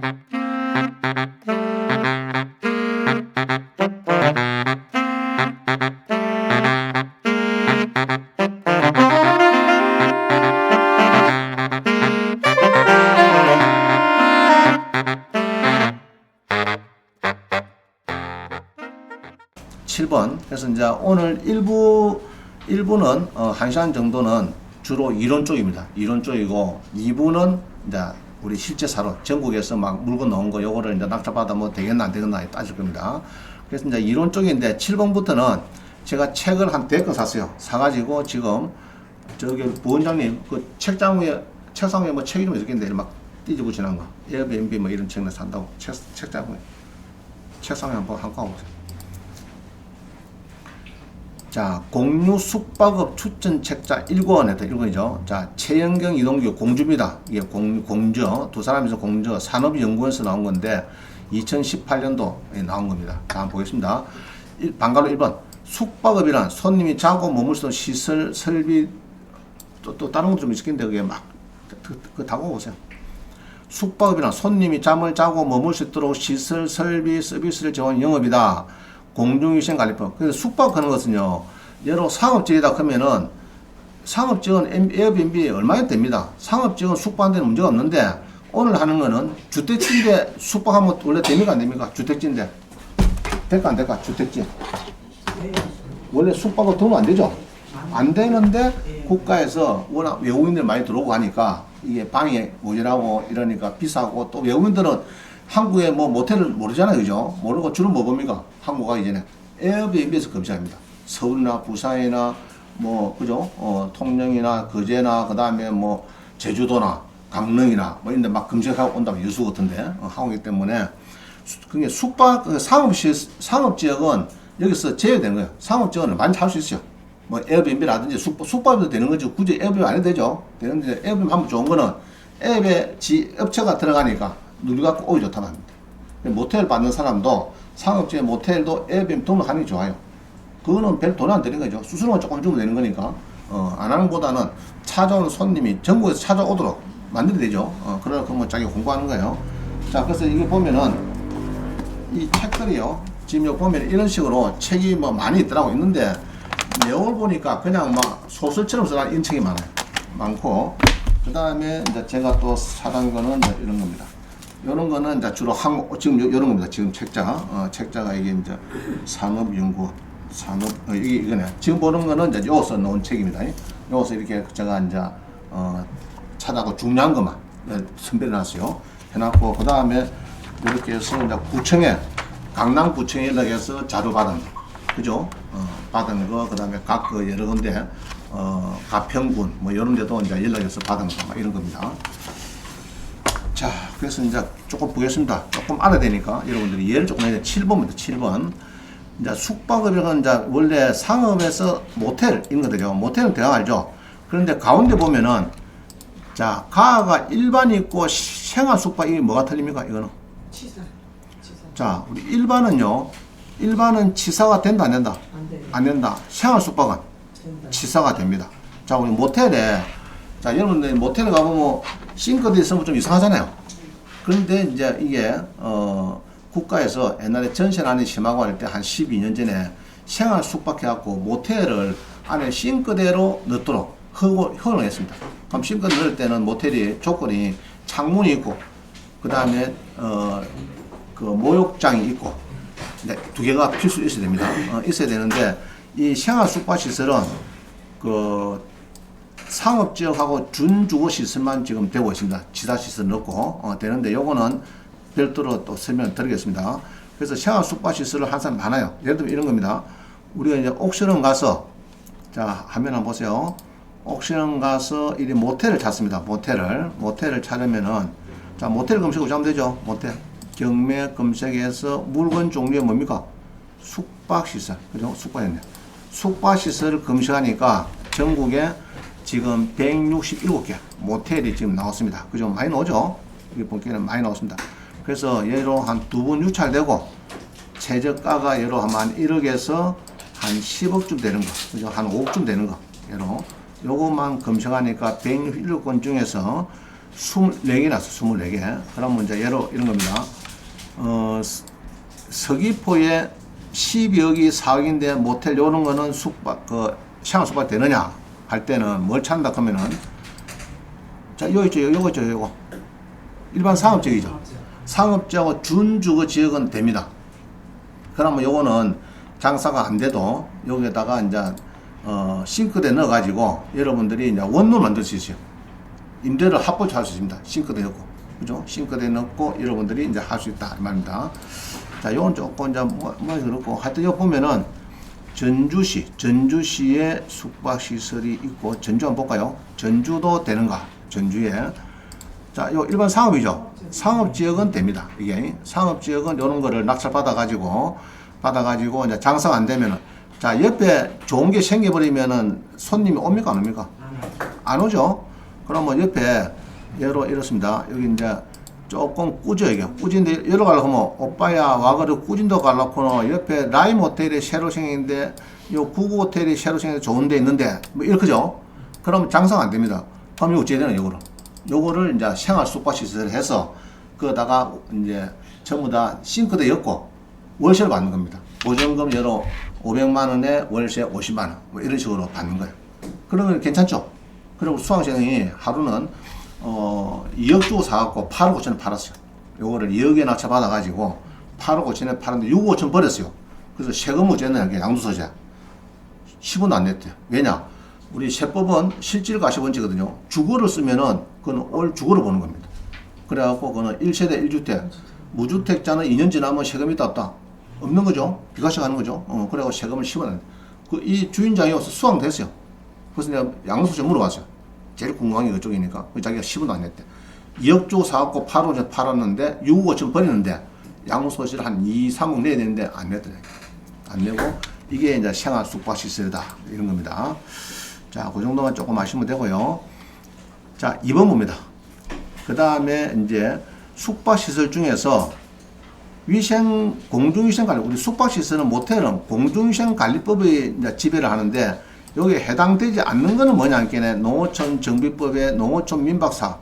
7번. 그래서 이제 오늘 1부는 1시간 정도는 주로 이론 쪽입니다. 이론 쪽이고 2부는 이제 우리 실제 사로 전국에서 막 물건 나온 거 요거를 이제 낙찰받아 뭐 되겠나 안 되겠나 따질 겁니다. 그래서 이제 이론 쪽인데 7번부터는 제가 책을 한 100권 샀어요. 사가지고 지금 저기 부원장님 그 책장 위에 책상 위에 뭐 책 이름이 있겠는데 막 뒤집어 지난 거 에어비앤비 뭐 이런 책을 산다고 책장 위에 책상 위에 한번 보세요. 자, 공유 숙박업 추천 책자 1권에다 1권이죠. 자, 최영경, 이동규 공주입니다. 이게 공주, 두 사람이서 공주 산업연구원에서 나온 건데 2018년도에 나온 겁니다. 자, 한번 보겠습니다. 방가로 1번. 숙박업이란 손님이 자고 머물 수 있는 시설, 설비, 또 다른 것도 좀 있겠는데 그게 막, 그거 다 보세요. 숙박업이란 손님이 잠을 자고 머물 수 있도록 시설, 설비, 서비스를 제공하는 영업이다. 공중위생관리법. 그래서 숙박하는 것은요, 예로 상업지역이다 하면은 상업지역은 에어비앤비 얼마나 됩니다. 상업지역은 숙박하는 데는 문제가 없는데 오늘 하는 거는 주택지인데 숙박하면 원래 됩니까 안 됩니까? 주택지인데 될까 안 될까? 주택지 원래 숙박은 돈은 안 되죠. 안 되는데 국가에서 워낙 외국인들 많이 들어오고 하니까 이게 방이 모자라고 이러니까 비싸고 또 외국인들은 한국에 뭐 모텔을 모르잖아요. 그죠? 모르고 주로 뭐 봅니까? 한국 가기 전에 에어비앤비에서 검색합니다. 서울이나 부산이나 뭐 그죠? 통영이나 거제나 그다음에 뭐 제주도나 강릉이나 뭐 이런 데 막 검색하고 온다면 유수 같은데 한국이기 때문에 그게 숙박 상업지역은 여기서 제외되는 거예요. 상업지역은 많이 할 수 있어요. 뭐 에어비앤비라든지 숙박도 되는 거지 굳이 에어비앤비 안 해도 되죠. 되는데 에어비앤비 하면 좋은 거는 에어비앤비 업체가 들어가니까 누리갖고 오기 좋다고 합니다. 모텔 받는 사람도 상업지의 모텔도 에어비앤비 등록하는 게 좋아요. 그거는 별 돈 안 드는 거죠. 수수료만 조금 주면 되는 거니까 안 하는 것보다는 찾아오는 손님이 전국에서 찾아오도록 만들어야 되죠. 그러다 그러면 자기가 공부하는 거예요. 자, 그래서 이게 보면은 이 책들이요. 지금 여기 보면 이런 식으로 책이 뭐 많이 있더라고 있는데 내용을 보니까 그냥 막 소설처럼 써놨 이런 책이 많고 그 다음에 이제 제가 또 사던 거는 이런 겁니다. 이런 거는 이제 주로 지금 이런 겁니다. 지금 책자가 이게 이제 이거네. 지금 보는 거는 이제 여기서 나온 책입니다. 여기서 이렇게 제가 이제 찾아고 중요한 것만 선별해 놨어요. 해놨고 그 다음에 이렇게 해서 이제 구청에 강남구청에 연락해서 자료 받은 거, 그죠? 받은 거, 그 다음에 각 그 여러 군데 가평군 뭐 이런 데도 이제 연락해서 받은 거, 막 이런 겁니다. 자, 그래서 이제 조금 보겠습니다. 조금 알아야 되니까 여러분들이 이해를 조금 해야 돼요. 7번입니다. 7번. 이제 숙박업이라는 이제 원래 상업에서 모텔 이런 거들요. 모텔은 대강 알죠. 그런데 가운데 보면은 자, 가가 일반 있고 생활 숙박 이게 뭐가 틀립니까? 이거는 치사. 자, 우리 일반은 치사가 된다 안 된다? 안 된다. 생활 숙박은 된다. 치사가 됩니다. 자, 우리 모텔에 자, 여러분들 모텔에 가보면 싱크대 있으면 좀 이상하잖아요. 그런데 이제 이게 국가에서 옛날에 전세난이 심하고 할 때 한 12년 전에 생활 숙박해갖고 모텔을 안에 싱크대로 넣도록 허용을 했습니다. 그럼 싱크대 넣을 때는 모텔이 조건이 창문이 있고 그 다음에 그 목욕장이 있고 두 개가 필수 있어야 됩니다. 있어야 되는데 이 생활 숙박 시설은 그 상업지역하고 준주거시설만 지금 되고 있습니다. 지사시설 넣고 되는데 요거는 별도로 또 설명을 드리겠습니다. 그래서 생활 숙박시설을 항상 많아요. 예를 들면 이런 겁니다. 우리가 이제 옥션원 가서 자, 화면 한번 보세요. 옥션원 가서 이 모텔을 찾습니다. 모텔을 찾으면은 자, 모텔 검색을 하면 되죠. 모텔 경매 검색해서 물건 종류에 뭡니까? 숙박시설. 그죠? 숙박이네요. 숙박시설을 검색하니까 전국에 지금 167개 모텔이 지금 나왔습니다. 그죠? 많이 나오죠? 이게 보기에는 많이 나왔습니다. 그래서 예로 한 두 번 유찰되고 최저가가 예로 한 1억에서 한 10억쯤 되는 거, 그죠? 한 5억쯤 되는 거, 예로 요것만 검색하니까 167건 중에서 24개 났어. 24개. 그러면 이제 예로 이런 겁니다. 서귀포에 12억이 4억인데 모텔 요런 거는 생활 숙박 되느냐 할 때는 뭘 찾는다 하면은 자, 요거 있죠. 요거 있죠. 요거. 일반 상업지역이죠. 상업지역하고 준주거 지역은 됩니다. 그러면 요거는 장사가 안 돼도 여기에다가 이제 싱크대 넣어 가지고 여러분들이 이제 원룸 만들 수 있어요. 임대를 합법적으로 할 수 있습니다. 싱크대 넣고. 그죠? 싱크대 넣고 여러분들이 이제 할 수 있다. 이 말입니다. 자, 요건 조금 이제 뭐 그렇고 하여튼 요 보면은 전주시에 숙박시설이 있고 전주 한번 볼까요? 전주도 되는가? 전주에. 자, 요 일반 상업이죠. 상업지역은 됩니다. 이게 상업지역은 요런 거를 낙찰 받아가지고 이제 장사가 안 되면은 자, 옆에 좋은 게 생겨버리면은 손님이 옵니까? 안 옵니까? 안 오죠? 그러면 옆에 예로 이렇습니다. 여기 이제 조금 꾸져 이게 꾸진데 여러 가려고 하면 오빠야 와가지고 꾸진도 가려고는 옆에 라임 호텔이 새로 생긴데 요 구구 호텔이 새로 생긴데 좋은 데 있는데 뭐 이렇게죠. 그럼 장사가 안 됩니다. 그럼 이거 어찌해야 되나 요거를 이제 생활 숙박시설 해서 그다가 이제 전부 다 싱크대 엮고 월세를 받는 겁니다. 보증금 예로 500만 원에 월세 50만 원 뭐 이런 식으로 받는 거예요. 그러면 괜찮죠. 그리고 수강생이 하루는 2억 주고 사갖고 8억 5천에 팔았어요. 요거를 2억에 낙찰 받아가지고 8억 5천에 팔았는데 6억 5천 버렸어요. 그래서 세금 무죄는 양도소재 10원도 안 냈대요. 왜냐? 우리 세법은 실질 가시원칙이거든요. 주거를 쓰면은 그건 올 주거로 보는 겁니다. 그래갖고 그거는 1세대 1주택 무주택자는 2년 지나면 세금이 있다 없다? 없는 거죠. 비과세 가는 거죠. 그래갖고 세금을 10원 이 주인장이 와서 수강됐어요. 그래서 내가 양도소재 물어봤어요. 제일 궁금한 게 그쪽이니까. 자기가 10원도 안 냈대. 2억 주고 사갖고 8억 팔았는데 6억 5천 버리는데 양도소재를 한 2, 3억 내야 되는데 안 냈더래. 안 내고 이게 이제 생활 숙박시설이다. 이런 겁니다. 자, 그 정도만 조금 아시면 되고요. 자, 2번 봅니다. 그 다음에 이제 숙박시설 중에서 공중위생관리, 우리 숙박시설은 모텔은 공중위생관리법이 이제 지배를 하는데 여기에 해당되지 않는 거는 뭐냐 하니까 농어촌 정비법의 농어촌 민박사업,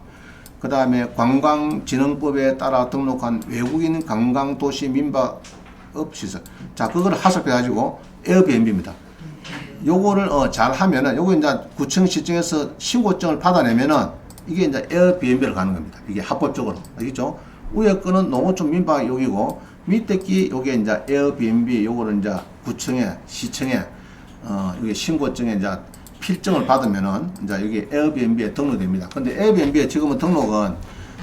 그 다음에 관광진흥법에 따라 등록한 외국인 관광도시 민박업시설. 자, 그거를 하석해가지고 에어비앤비입니다. 요거를 잘 하면은 요거 이제 구청 시청에서 신고증을 받아내면은 이게 이제 에어비앤비를 가는 겁니다. 이게 합법적으로. 알겠죠? 위에 거는 농어촌 민박 여기고 밑에 기 요게 이제 에어비앤비 요거를 이제 구청에 시청에 여기 신고증에 이제 필증을 받으면은 이제 여기 에어비앤비에 등록됩니다. 근데 에어비앤비에 지금은 등록은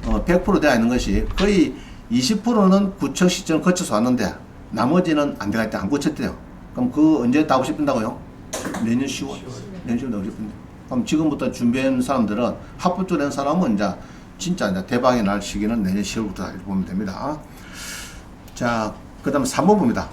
100% 되어 있는 것이 거의 20%는 구청 시청을 거쳐서 왔는데 나머지는 안 들어갈 때 안 고쳤대요. 그럼 그 언제 다 없애준다고요? 내년 10월. 내년 10월 다 없애준다. 그럼 지금부터 준비한 사람들은 합법적으로 된 사람은 이제 진짜 이제 대박이 날 시기는 내년 10월부터 보면 됩니다. 자, 그 다음에 3번 봅니다.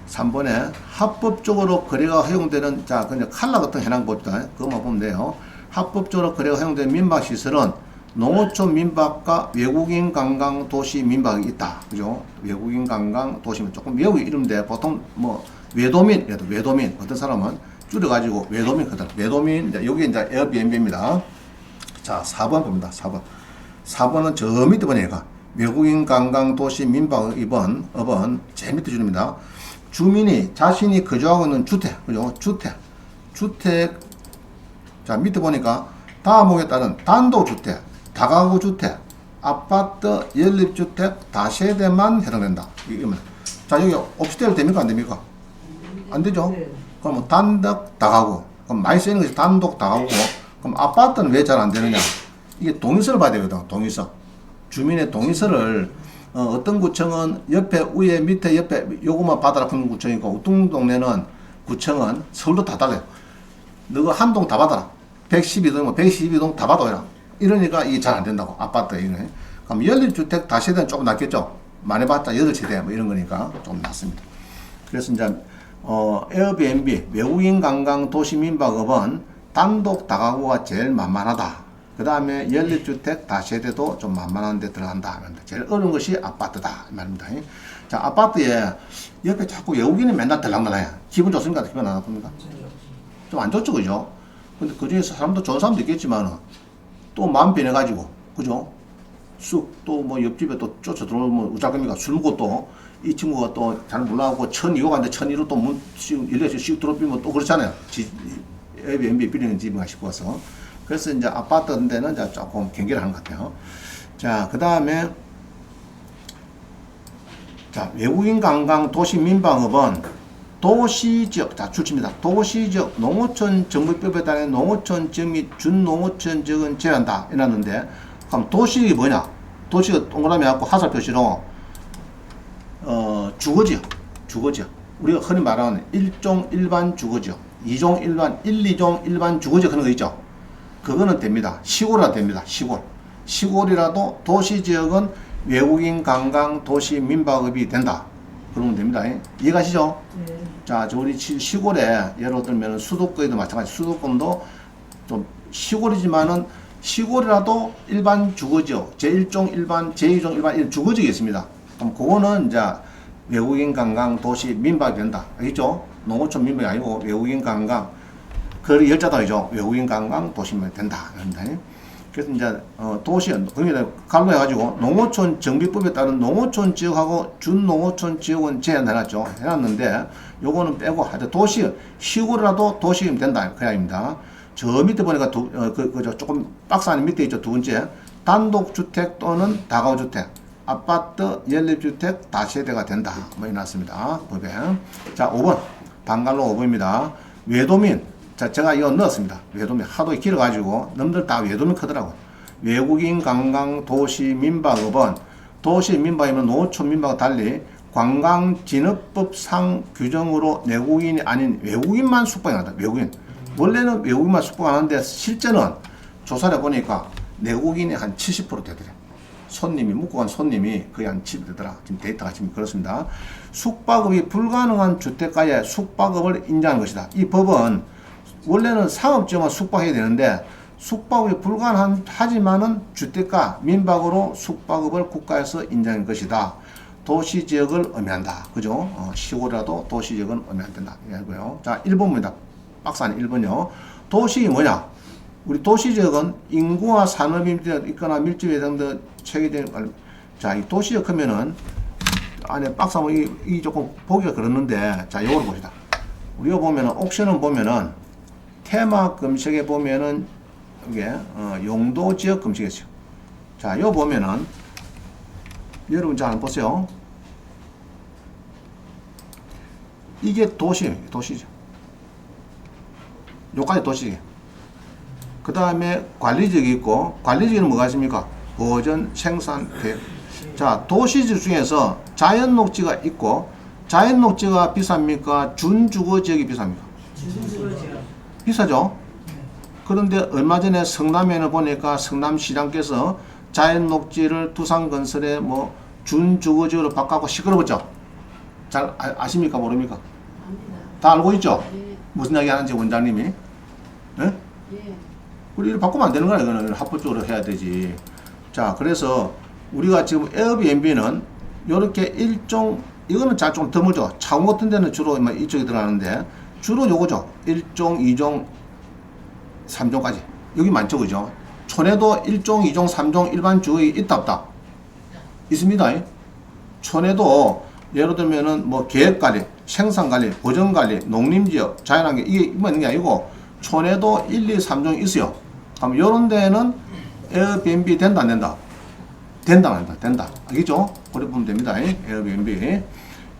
3번에 합법적으로 거래가 허용되는, 자, 그냥 칼라 같은 해당 봅시다. 그것만 보면 돼요. 합법적으로 거래가 허용되는 민박시설은 농어촌 민박과 외국인 관광 도시 민박이 있다. 그죠? 외국인 관광 도시면 조금 외국 이름인데 보통 뭐 외도민, 외도민. 어떤 사람은 줄여가지고 외도민, 외도민, 이제 여기 이제 에어비앤비입니다. 자, 4번 봅니다. 4번. 4번은 저 밑에 보니까 외국인 관광 도시 민박 업은 제일 밑에 줄입니다. 주민이 자신이 거주하고 있는 주택, 그죠? 주택. 자, 밑에 보니까 다음에 따른 단독주택, 다가구주택, 아파트, 연립주택, 다세대만 해당된다. 이거면. 자, 여기 옵시텔 됩니까? 안 됩니까? 안 되죠? 그럼 단독, 다가구. 그럼 많이 쓰이는 것이 단독, 다가구고, 그럼 아파트는 왜 잘 안 되느냐? 이게 동의서를 봐야 되거든, 동의서. 주민의 동의서를 어떤 구청은 옆에 위에 밑에 옆에 요것만 받아라 하는 구청이고 어떤 동네는 구청은 서울도 다 달라요. 너가 한 동 다 받아라. 112동, 112동 다 받아라. 이러니까 이게 잘 안 된다고. 아파트 이거는. 그럼 연립주택 다세대는 조금 낫겠죠. 많이 봤자 8세대 뭐 이런 거니까 좀 낫습니다. 그래서 이제 에어비앤비 외국인 관광 도시 민박업은 단독 다가구가 제일 만만하다. 그 다음에 연립주택 다세대도 좀 만만한 데 들어간다. 제일 어려운 것이 아파트다. 이 말입니다. 자, 아파트에 옆에 자꾸 외국인이 맨날 들락날락해. 기분 좋습니까? 기분 안 나쁩니까? 좀 안 좋죠, 그죠? 근데 그 중에서 사람도 좋은 사람도 있겠지만 또 마음 변해가지고 그죠? 쑥 또 뭐 옆집에 또 쫓아 들어오면 우짜금이가 술 먹고 또 이 친구가 또 잘 몰라갖고 1,200 가는데 1,200로 또 문 일레서 씩 들어오면 또 그렇잖아요. 에어비앤비 빌리는 집인가 싶어서. 그래서 이제 아파트 데는 이제 조금 경계를 하는 것 같아요. 자, 그 다음에 자, 외국인 관광 도시 민방업은 도시지역, 자, 출치입니다. 도시지역 농어촌 정비법에 따른 농어촌 지역 및 준농어촌 지역은 제한다. 이랬는데, 그럼 도시가 뭐냐? 도시가 동그라미 갖고 화살 표시로, 주거지역, 주거지역. 우리가 흔히 말하는 1종 일반 주거지역, 2종 일반, 2종 일반 주거지역 하는 거 있죠? 그거는 됩니다. 시골이라 됩니다. 시골. 시골이라도 도시지역은 외국인 관광 도시 민박업이 된다. 그러면 됩니다. 이해가시죠? 네. 자, 우리 시골에 예를 들면 수도권에도 마찬가지. 수도권도 좀 시골이지만은 시골이라도 일반 주거지역, 제1종 일반, 제2종 일반 주거지역이 있습니다. 그럼 그거는 이제 외국인 관광 도시 민박이 된다. 알겠죠? 농어촌 민박이 아니고 외국인 관광 그 열자다이죠. 외국인 관광 도시 민박이 된다. 그래서 이제 도시 그러니까 갈로 해가지고 농어촌 정비법에 따른 농어촌 지역하고 준농어촌 지역은 제한해놨죠. 해놨는데 요거는 빼고 하여튼 도시 시골이라도 도시면 된다 그 이야기입니다. 저 밑에 보니까 조금 박스 안에 밑에 있죠. 두 번째 단독주택 또는 다가구주택 아파트 연립주택 다세대가 된다 뭐 해놨습니다. 법에. 자 5번 방갈로 5번입니다. 외도민 자, 제가 이거 넣었습니다. 외도민. 하도 길어가지고, 넘들 다 외도민 크더라고. 외국인 관광 도시 민박업은, 도시 민박이면 농어촌 민박과 달리, 관광진흥법상 규정으로 내국인이 아닌 외국인만 숙박한다. 외국인. 원래는 외국인만 숙박하는데, 실제는 조사를 해보니까, 내국인이 한 70% 되더래. 손님이, 묵고 간 손님이 거의 한 70% 되더라. 지금 데이터가 지금 그렇습니다. 숙박업이 불가능한 주택가에 숙박업을 인정하는 것이다. 이 법은, 원래는 상업지역만 숙박해야 되는데 숙박업이 불가능하지만은 주택가 민박으로 숙박업을 국가에서 인정한 것이다. 도시지역을 의미한다. 그죠? 시골이라도 도시지역은 의미 안 된다. 이거고요. 자, 1번입니다. 박스 안에 1번요. 도시 뭐냐? 우리 도시지역은 인구와 산업이 있거나 밀집에 대한 체계된 자, 이 도시지역 하면은 안에 박스 한번 이 조금 보기가 그렇는데 자, 요걸 봅시다. 우리가 보면은 옥션은 보면은 테마 검색에 보면은 이게 용도 지역 검색이죠. 자, 요 보면은 여러분 잘 한번 보세요. 이게 도시죠. 요까지 도시지. 그 다음에 관리지역이 있고 관리지역은 뭐가 있습니까? 보전, 생산, 계획. 자, 도시지역 중에서 자연녹지가 있고 자연녹지가 비쌉니까? 준주거지역이 비쌉니까? 준주거지역. 비싸죠? 그런데 얼마 전에 성남에는 보니까 성남시장께서 자연녹지를 두산건설에 뭐 준주거지역으로 바꿔고 시끄러웠죠? 잘 아십니까? 모릅니까? 압니다. 다 알고 있죠? 예. 무슨 이야기 하는지 원장님이? 예? 예. 우리 이걸 바꾸면 안 되는 거야. 이거는 합법적으로 해야 되지. 자, 그래서 우리가 지금 에어비앤비는 요렇게 일종 이거는 좀 드물죠. 차원 같은 데는 주로 이쪽에 들어가는데 주로 요거죠. 1종, 2종, 3종까지. 여기 많죠, 그죠? 촌에도 1종, 2종, 3종 일반 주거이 있다, 없다? 있습니다. 촌에도 예를 들면은 뭐 계획관리, 생산관리, 보전관리, 농림지역, 자연환경, 이게 있는 게 아니고 촌에도 1, 2, 3종이 있어요. 그럼 요런 데는 에어비앤비 된다, 안 된다? 된다, 안 된다? 된다. 알겠죠? 그렇게 보면 됩니다. 에어비앤비.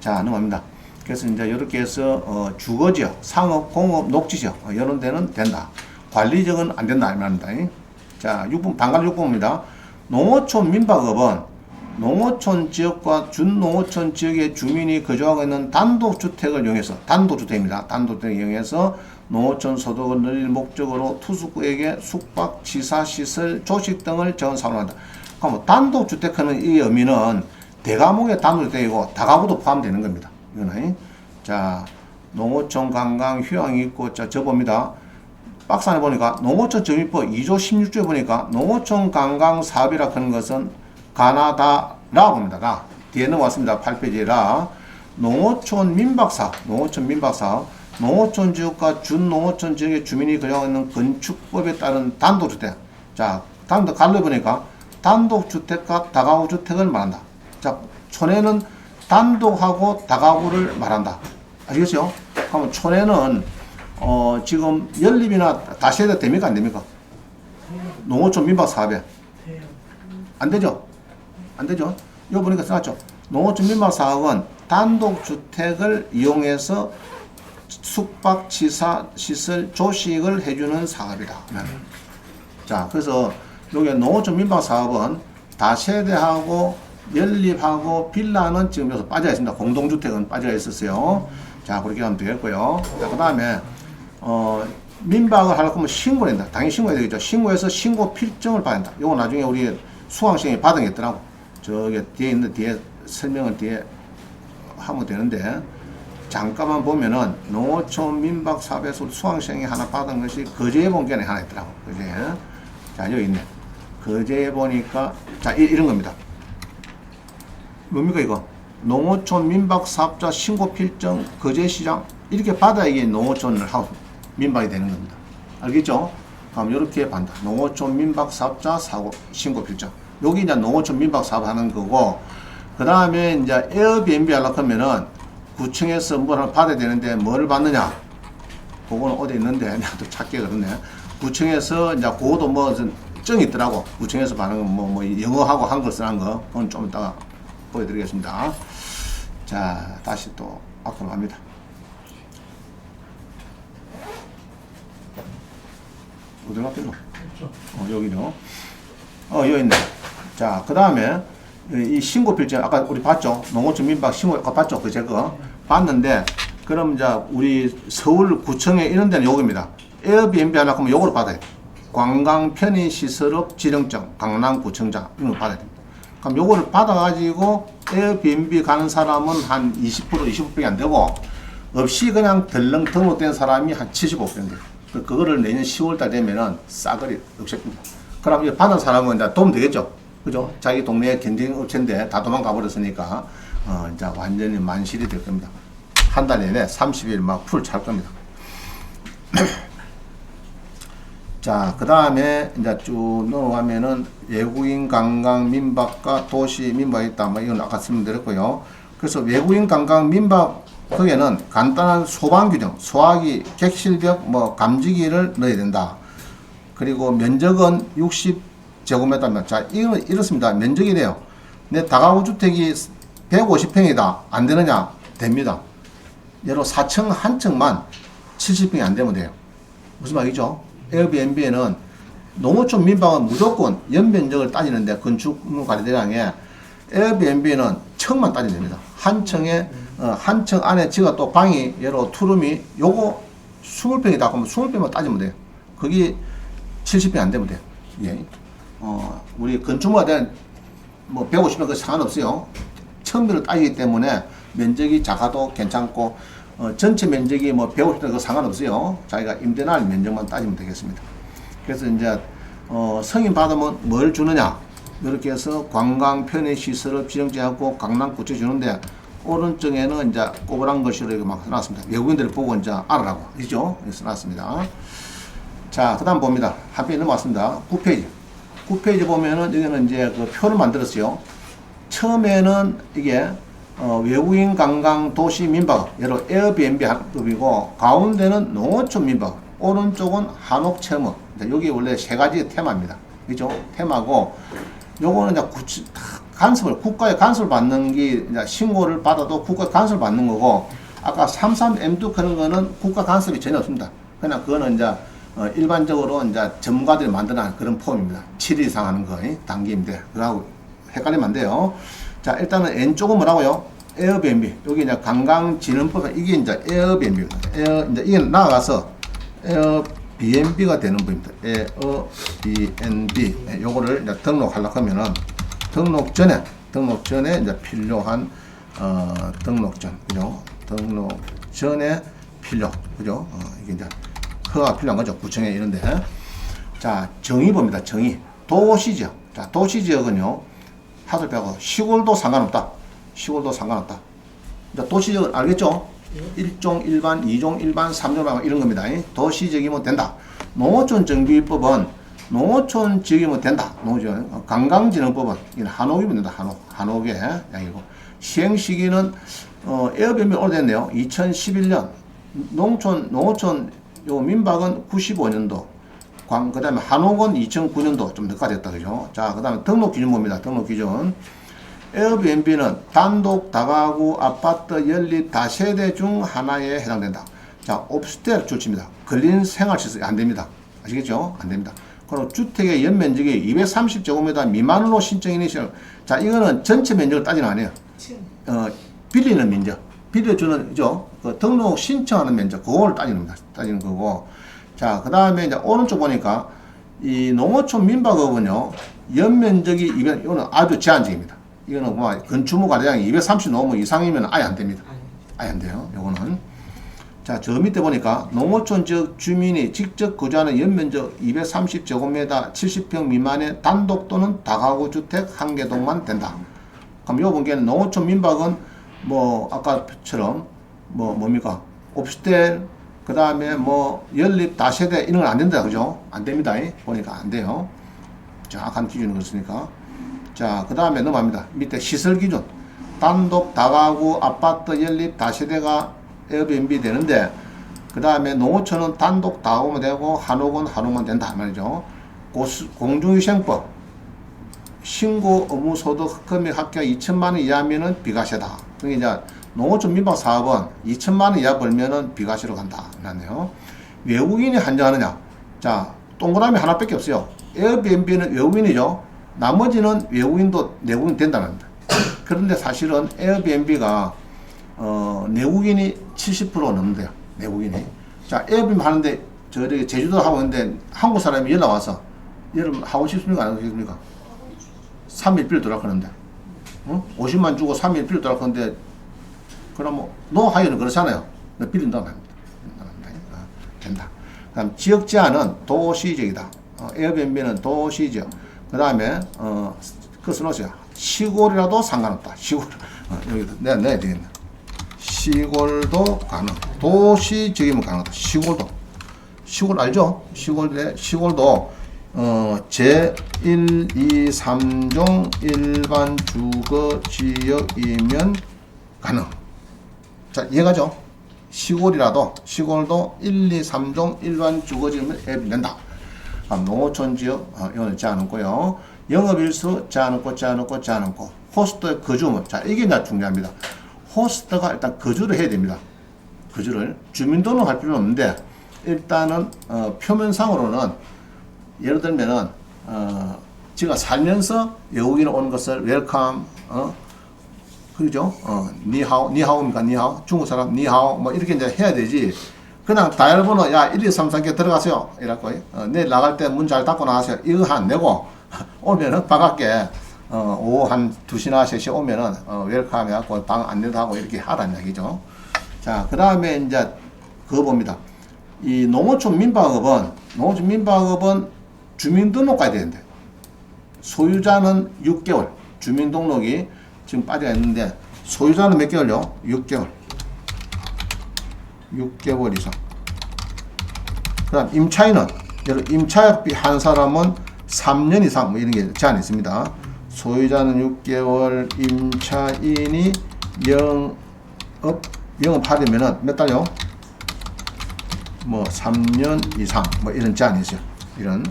자, 넘어갑니다. 그래서 이제 이렇게 해서 주거지역, 상업, 공업, 녹지지역 이런 데는 된다. 관리지역은 안 된다 말입니다. 자, 6번 방갈 6번입니다. 농어촌 민박업은 농어촌 지역과 준농어촌 지역의 주민이 거주하고 있는 단독주택을 이용해서 단독주택입니다. 단독주택을 이용해서 농어촌 소득을 늘릴 목적으로 투숙구에게 숙박, 지사시설, 조식 등을 지원 사용한다. 그럼 단독주택하는 이 의미는 대가목의 단독주택이고 다가구도 포함되는 겁니다. 이거는. 자, 농어촌 관광 휴양이 있고, 자, 저 봅니다. 박스 안에 보니까 농어촌 정비법 2조 16조에 보니까 농어촌 관광 사업이라 하는 것은 가나다라 봅니다. 라. 뒤에 넘어왔습니다. 8페이지라. 농어촌 민박사업, 농어촌 지역과 준농어촌 지역의 주민이 거주하고 있는 건축법에 따른 단독주택. 자, 다음도 갈로 보니까 단독주택과 다가구주택을 말한다. 자, 촌에는 단독하고 다가구를 말한다. 아시겠죠? 그러면 촌에는 지금 연립이나 다세대 됩니까? 안 됩니까? 농어촌 민박 사업에 안 되죠? 안 되죠? 이거 보니까 써놨죠? 농어촌 민박 사업은 단독주택을 이용해서 숙박, 취사, 시설, 조식을 해주는 사업이다. 자, 그래서 여기 농어촌 민박 사업은 다세대하고 연립하고 빌라는 지금 여기서 빠져 있습니다. 공동주택은 빠져 있었어요. 자, 그렇게 하면 되겠고요. 자, 그 다음에 민박을 하려고 하면 신고를 한다. 당연히 신고해야 되겠죠. 신고해서 신고 필증을 받아야 한다. 요거 나중에 우리 수강생이 받은 게 있더라고. 저기 뒤에 있는 뒤에 설명을 뒤에 하면 되는데, 잠깐만 보면은 농어촌 민박 사업에서 수강생이 하나 받은 것이 거제해본견에 하나 있더라고. 그제. 자, 여기 있네. 거제해 보니까 자, 이런 겁니다. 뭡니까 이거? 농어촌 민박 사업자 신고 필증 거제시장 이렇게 받아야 이게 농어촌을 하고 민박이 되는 겁니다. 알겠죠? 그럼 이렇게 받는다. 농어촌 민박 사업자 사고 신고 필증. 여기 이제 농어촌 민박 사업 하는 거고, 그 다음에 이제 에어비앤비 하려고 하면은 구청에서 뭘 하나 받아야 되는데 뭐를 받느냐? 그거는 어디 있는데 내가 또 찾기가 그렇네. 구청에서 이제 그것도 뭐 증이 있더라고. 구청에서 받는 건 뭐 영어하고 한글 쓰는 거. 그건 좀 이따가 보여드리겠습니다. 자, 다시 또 앞으로 갑니다. 어디 갔겠노? 여기요. 여기 있네. 자, 그 다음에 이 신고필증 아까 우리 봤죠? 농어촌 민박 신고 아까 봤죠? 그 제거 봤는데, 그럼 이제 우리 서울구청에 이런 데는 요겁니다. 에어비앤비 하려고 하면 요거를 받아야 돼. 관광 편의시설업 지령증, 강남구청장 이런 거 받아야 됩니다. 그럼 요거를 받아가지고 에어비앤비 가는 사람은 한 20%, 25%밖에 안 되고, 없이 그냥 덜렁 등록된 사람이 한 75% 돼요. 그거를 내년 10월달 되면은 싸그리 없앱니다. 그럼 이거 받은 사람은 이제 도움 되겠죠? 그죠? 자기 동네에 견딩 업체인데 다 도망가 버렸으니까, 이제 완전히 만실이 될 겁니다. 한 달 내내 30일 막 풀 찰 겁니다. 자, 그 다음에 이제 쭉 넘어가면은 외국인 관광 민박과 도시 민박이 있다. 뭐 이건 아까 설명드렸고요. 그래서 외국인 관광 민박 거기에는 간단한 소방 규정, 소화기, 객실벽, 뭐 감지기를 넣어야 된다. 그리고 면적은 60제곱미터면, 자, 이거는 이렇습니다. 면적이래요. 내 다가구 주택이 150평이다. 안 되느냐? 됩니다. 예로 4층 한 층만 70평이 안 되면 돼요. 무슨 말이죠? 에어비앤비에는 농어촌 민박은 무조건 연면적을 따지는데, 건축관리대장에 에어비앤비는 층만 따지면 됩니다. 한 층에 한 층 안에 지가 또 방이 예로 투룸이 요거 20평이다 그러면 20평만 따지면 돼요. 그게 70평 안 되면 돼요. 예. 우리 건축물에 대한 뭐 150평 그 상관없어요. 층비를 따지기 때문에 면적이 작아도 괜찮고, 전체 면적이 뭐 150평 그 상관없어요. 자기가 임대날 면적만 따지면 되겠습니다. 그래서 이제 승인 받으면 뭘 주느냐? 이렇게 해서 관광 편의시설을 지정제하고 강남구청 주는데, 오른쪽에는 이제 꼬부랑 것으로 이렇게 막 써놨습니다. 외국인들이 보고 이제 알아라고. 그죠? 이렇게 써놨습니다. 자, 그 다음 봅니다. 한 페이지 넘어왔습니다. 9페이지. 9페이지 보면은 여기는 이제 그 표를 만들었어요. 처음에는 이게 외국인 관광 도시 민박, 예로 에어비앤비 합법이고, 가운데는 농어촌 민박, 오른쪽은 한옥 체험. 여기 원래 세 가지 테마입니다. 그죠? 테마고, 요거는 이제 간섭을, 국가의 간섭을 받는 게, 이제 신고를 받아도 국가 간섭을 받는 거고, 아까 33M2 그런 거는 국가 간섭이 전혀 없습니다. 그냥 그거는 이제 일반적으로 이제 전문가들이 만드는 그런 폼입니다. 7일 이상 하는 거, 단기인데, 그거하고 헷갈리면 안 돼요. 자, 일단은 N쪽은 뭐라고요? 에어비앤비. 여기 이제 관광진흥법, 이게 이제 에어비앤비입니다. 이제 이게 나아가서 에어비앤비가 되는 법입니다. 에어비앤비. 요거를 이제 등록하려고 하면은, 등록 전에 이제 필요한, 등록전. 그죠? 등록 전에 필요. 그죠? 이게 이제 허가 필요한 거죠. 구청에 이런데. 자, 정의법입니다. 정의. 도시지역. 자, 도시지역은요, 하설표하고 시골도 상관없다. 시골도 상관없다. 도시지역은 알겠죠? 1종 1반, 2종 1반, 3종 1반 이런 겁니다. 도시지역이면 된다. 농어촌 정비법은 농어촌 지역이면 된다. 농어촌. 관광진흥법은 한옥이면 된다. 한옥에 양이고. 시행 시기는 에어비앤비 오래됐네요. 2011년. 농어촌 요 민박은 95년도. 그 다음에 한옥은 2009년도 좀 늦게 됐다. 그죠? 자, 그 다음에 등록 기준 봅니다. 등록 기준. 에어비앤비는 단독 다가구 아파트 연립 다세대 중 하나에 해당된다. 자, 옵스텔 조치입니다. 근린 생활시설 안 됩니다. 아시겠죠? 안 됩니다. 그리고 주택의 연면적이 230제곱미터 미만으로 신청인이 시작. 자, 이거는 전체 면적을 따지는 거 아니에요. 빌리는 면적, 빌려주는 그 등록 신청하는 면적, 그거를 따지는 거고. 자, 그 다음에 이제 오른쪽 보니까 이 농어촌 민박업은요, 연면적이 이거는 아주 제한적입니다. 이거는 뭐 건축물 가량이 230 넘으면 이상이면 아예 안 됩니다. 아예 안 돼요. 요거는. 자, 저 밑에 보니까 농어촌 지역 주민이 직접 거주하는 연면적 230제곱미터 70평 미만의 단독 또는 다가구 주택 한 개 동만 된다. 그럼 요 본게는 농어촌 민박은 뭐 아까처럼 뭡니까? 옵스텔 그 다음에 뭐 연립 다세대 이런 건 안 된다. 그죠? 안 됩니다. 보니까 안 돼요. 정확한 기준이 그렇으니까. 자, 그 다음에 넘어갑니다. 밑에 시설 기준. 단독 다가구 아파트 연립 다세대가 에어비앤비 되는데, 그 다음에 농어촌은 단독 다가구만 되고 한옥은 한옥만 된다 말이죠. 공중위생법 신고 의무 소득 금액 합계가 2천만원 이하면은 비과세다. 그러니까 이제 농어촌 민박 사업은 2천만원 이하 벌면은 비과세로 간다. 맞네요. 외국인이 한정하느냐? 자, 동그라미 하나밖에 없어요. 에어비앤비는 외국인이죠. 나머지는 외국인도 내국인 된다는 겁니다. 그런데 사실은 에어비앤비가 내국인이 70% 넘는데요. 내국인이. 자, 에어비앤비 하는데 저희 제주도 하고 있는데 한국 사람이 연락 와서 여러분 하고 싶습니까? 안 하고 싶습니까? 3일 빌 들어갈 건데 50만 주고 3일 빌 들어갈 건데 그럼 뭐 노 하이는 그렇잖아요. 빌린다고 합니다. 된다. 그다음 지역 제한은 도시적이다. 에어비앤비는 도시적. 그 다음에 그것을 놓으세요. 시골이라도 상관없다. 시골 여기다 내야 되겠네. 시골도 가능. 도시적이면 가능하다. 시골 알죠? 시골도 제1, 2, 3종 일반 주거 지역이면 가능. 자, 이해가죠? 시골도 1, 2, 3종 일반 주거 지역이면 해당된다. 농어촌 지역 이거는 제한 없고요. 영업일수 제한 없고 호스트의 거주물. 자, 이게 이제 중요합니다. 호스트가 일단 거주를 해야 됩니다. 거주를 주민등록할 필요는 없는데 일단은 표면상으로는 예를 들면은 제가 살면서 외국인 오는 것을 웰컴 그죠? 니하오입니까? 니하오 중국 사람 니하오 뭐 이렇게 이제 해야 되지. 그냥 다이얼번호 야 1, 2, 3, 4개 들어가세요 이라고 내일 나갈 때 문 잘 닫고 나가세요 이거 안 내고 오면은 바깥에 오후 한 2시나 3시 오면은 웰컴 해갖고 방 안내도 하고 이렇게 하라는 얘기죠. 자, 그 다음에 이제 그거 봅니다. 이 농어촌 민박업은 주민등록 가야 되는데 소유자는 6개월 주민등록이 지금 빠져 있는데 소유자는 몇 개월요? 6개월 이상. 그 다음 임차인은 임차업비 한 사람은 3년 이상 뭐 이런 게 제한이 있습니다. 소유자는 6개월, 임차인이 영업하려면은 몇 달요? 뭐 3년 이상 뭐 이런 제한이 있어요. 이런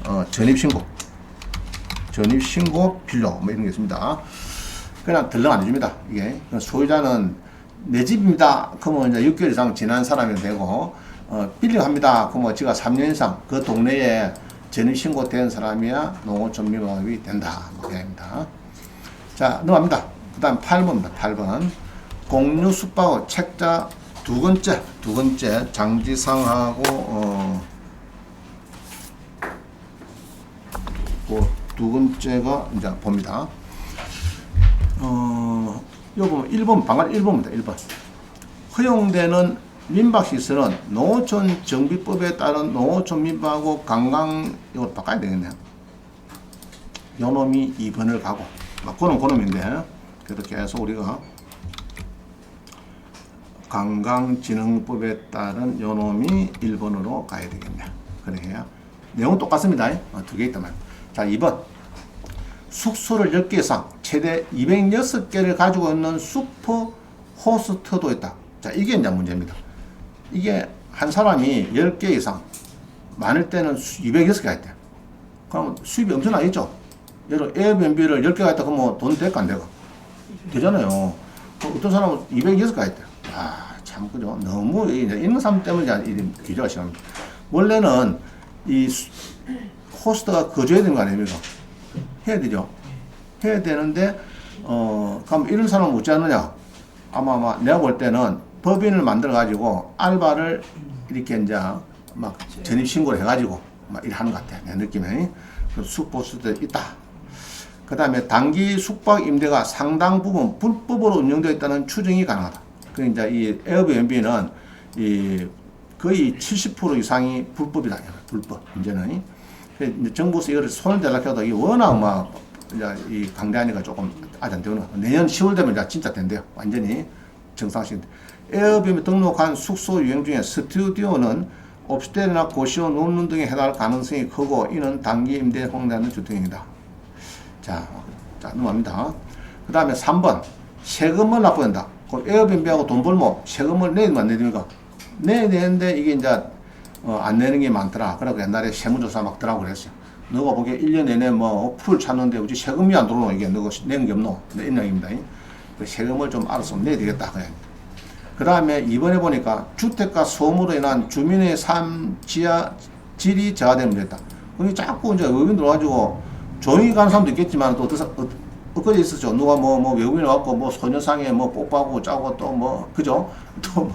전입신고 필요 뭐 이런 게 있습니다. 그냥 들렁 안 해줍니다. 이게 소유자는 내 집입니다. 그러면 이제 6개월 이상 지난 사람이 되고 빌려합니다. 그러면 제가 3년 이상 그 동네에 전입신고된 사람이야 농어촌 민박업이 된다. 됩니다. 자, 넘어갑니다. 그 다음 8번입니다. 8번 공유 숙박업 책자 두 번째 장지상하고 두 번째가 이제 봅니다. 요 보면 1번 방안 1번입니다. 1번 허용되는 민박시설은 농어촌 정비법에 따른 농어촌 민박하고 관광 이걸 바꿔야 되겠네요. 요놈이 2번을 가고 그놈인데 그래도 계속 우리가 관광진흥법에 따른 요놈이 1번으로 가야 되겠네. 그래야 내용은 똑같습니다. 두 개 있단 말이에요. 자, 2번. 숙소를 10개 이상 최대 206개를 가지고 있는 슈퍼 호스트도 있다. 자, 이게 이제 문제입니다. 이게 한 사람이 10개 이상, 많을 때는 206개가 있대. 그럼 수입이 엄청나겠죠? 예를 들어 에어비앤비를 10개가 있다 그러면 돈 될까 안 될까? 되잖아요. 어떤 사람은 206개가 있대. 아, 참, 그죠? 너무 있는 사람 때문에 이런 규제가 심합니다. 원래는 이 호스트가 거주해야 되는 거 아닙니까? 해야 되죠. 해야 되는데, 그럼 이런 사람은 어찌 하느냐? 아마 내가 볼 때는 법인을 만들어가지고 알바를 이렇게 이제 막 전입신고를 해가지고 막 일하는 것 같아. 내 느낌에. 숙박수도 있다. 그 다음에 단기 숙박 임대가 상당 부분 불법으로 운영되어 있다는 추정이 가능하다. 그 이제 이 에어비앤비는 이 거의 70% 이상이 불법이다. 불법. 이제는. 정부에서 이거를 손을 대려해도 이게 워낙 막 이제 이 강대하니까 조금 아직 안 되는. 내년 10월 되면 이제 진짜 된대요. 완전히 정상식. 에어비앤비 등록한 숙소 유형 중에 스튜디오는 옵스텔이나 고시원, 룸룸 등에 해당할 가능성이 크고 이는 단기 임대에 확대하는 주택입니다. 자, 넘어갑니다. 그 다음에 3번 세금을 납부한다. 에어비앤비하고 돈 벌면 세금을 내면 안 됩니까? 내야 되는데 이게 이제 안 내는 게 많더라. 그래서 옛날에 세무조사 막 들어가고 그랬어요. 너가 보기에 1년 내내 뭐 풀 찾는데 우리 세금이 안 들어오노? 이게 너가 낸 게 없노? 내 인양입니다. 세금을 좀 알아서 내야 되겠다. 그래. 그 다음에 이번에 보니까 주택가 소음으로 인한 주민의 삶 질이 저하되는 문제다. 그게 자꾸 이제 외국인 들어가지고 조용히 가는 사람도 있겠지만 또 엊그제 있었죠. 누가 뭐 외국인 와갖고 뭐 소녀상에 뭐 뽀뽀하고 짜고 또 뭐 그죠? 또